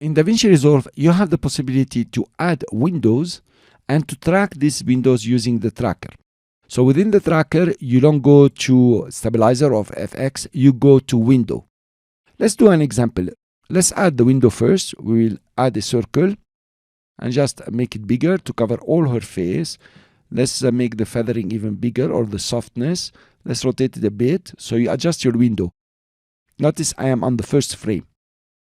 In DaVinci Resolve, you have the possibility to add windows and to track these windows using the tracker. So within the tracker, you don't go to stabilizer of FX, you go to window. Let's do an example. Let's add the window first. We will add a circle and just make it bigger to cover all her face. Let's make the feathering even bigger, or the softness. Let's rotate it a bit. So you adjust your window. Notice I am on the first frame.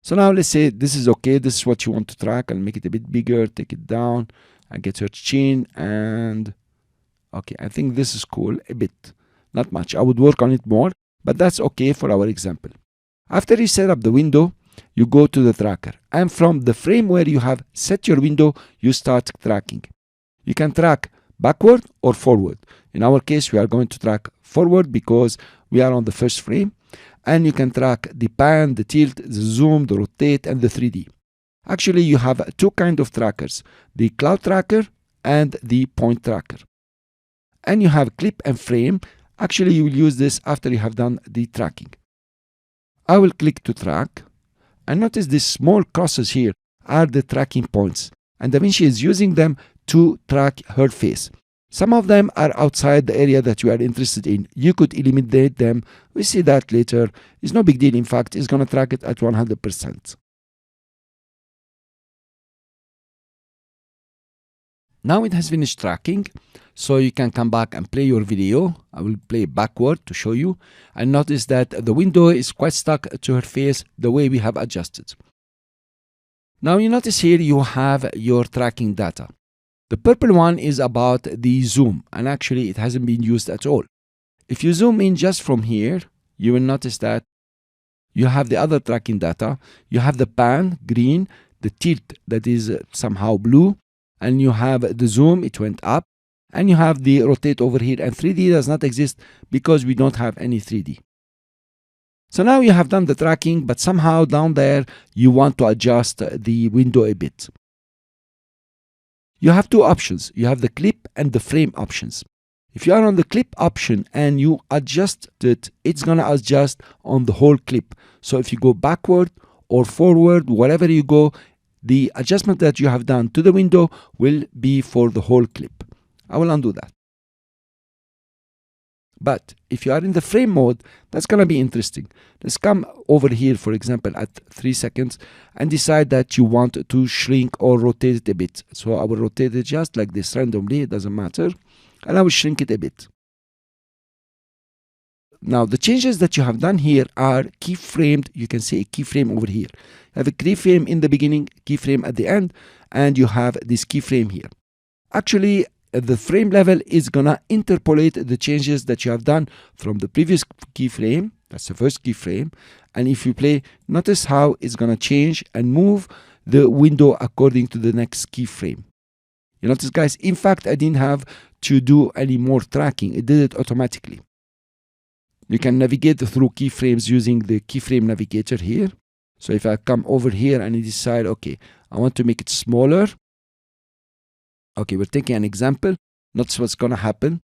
So now let's say this is okay. This is what you want to track. I'll make it a bit bigger, take it down, and get her chin. And okay, I think this is cool a bit. Not much. I would work on it more, but that's okay for our example. After you set up the window, you go to the tracker. And from the frame where you have set your window, you start tracking. You can track backward or forward. In our case, we are going to track forward because we are on the first frame. And you can track the pan, the tilt, the zoom, the rotate, and the 3D. Actually, you have two kinds of trackers, the cloud tracker and the point tracker. And you have clip and frame. Actually, you will use this after you have done the tracking. I will click to track. And notice these small crosses here are the tracking points. And DaVinci is using them to track her face. Some of them are outside the area that you are interested in. You could eliminate them. We see that later. It's no big deal. In fact, it's going to track it at 100%. Now it has finished tracking. So you can come back and play your video. I will play backward to show you. And notice that the window is quite stuck to her face the way we have adjusted. Now you notice here you have your tracking data. The purple one is about the zoom, and actually it hasn't been used at all. If you zoom in just from here, you will notice that you have the other tracking data. You have the pan, green, the tilt that is somehow blue, and you have the zoom, it went up, and you have the rotate over here, and 3D does not exist because we don't have any 3D. So now you have done the tracking, but somehow down there you want to adjust the window a bit. You have two options. You have the clip and the frame options. If you are on the clip option and you adjust it, it's going to adjust on the whole clip. So if you go backward or forward, wherever you go, the adjustment that you have done to the window will be for the whole clip. I will undo that. But if you are in the frame mode, that's going to be interesting. Let's come over here, for example, at 3 seconds and decide that you want to shrink or rotate it a bit. So I will rotate it just like this randomly, it doesn't matter. And I will shrink it a bit. Now, the changes that you have done here are keyframed. You can see a keyframe over here. You have a keyframe in the beginning, keyframe at the end, and you have this keyframe here. Actually, the frame level is gonna interpolate the changes that you have done from the previous keyframe. That's the first keyframe. And if you play, notice how it's gonna change and move the window according to the next keyframe. You notice, guys, in fact, I didn't have to do any more tracking. It did it automatically. You can navigate through keyframes using the keyframe navigator here. So if I come over here and I decide, okay, I want to make it smaller. Okay, we're taking an example. Notice what's going to happen.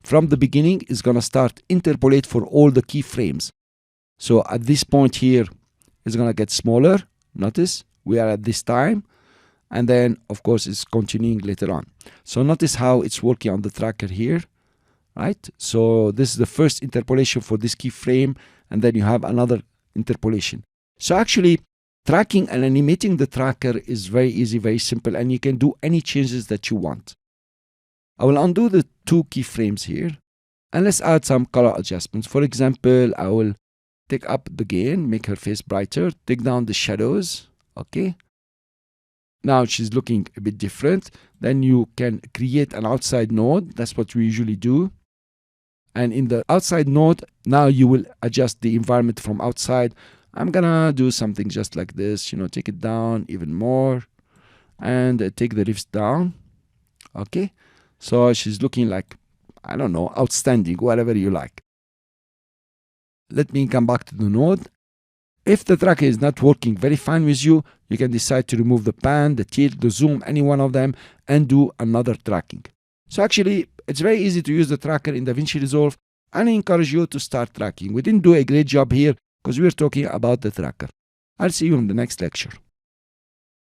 From the beginning, it's going to start interpolate for all the keyframes. So at this point here, it's going to get smaller. Notice we are at this time. And then, of course, it's continuing later on. So notice how it's working on the tracker here. Right? So this is the first interpolation for this keyframe. And then you have another interpolation. So actually, tracking and animating the tracker is very easy, very simple, and you can do any changes that you want. I will undo the two keyframes here, and let's add some color adjustments. For example, I will take up the gain, make her face brighter, take down the shadows, okay? Now she's looking a bit different. Then you can create an outside node. That's what we usually do. And in the outside node, now you will adjust the environment from outside. I'm gonna do something just like this, you know, take it down even more and take the rifts down. Okay, so she's looking like, I don't know, outstanding, whatever you like. Let me come back to the node. If the tracker is not working very fine with you, you can decide to remove the pan, the tilt, the zoom, any one of them, and do another tracking. So actually, it's very easy to use the tracker in DaVinci Resolve, and I encourage you to start tracking. We didn't do a great job here, because we are talking about the tracker. I'll see you in the next lecture.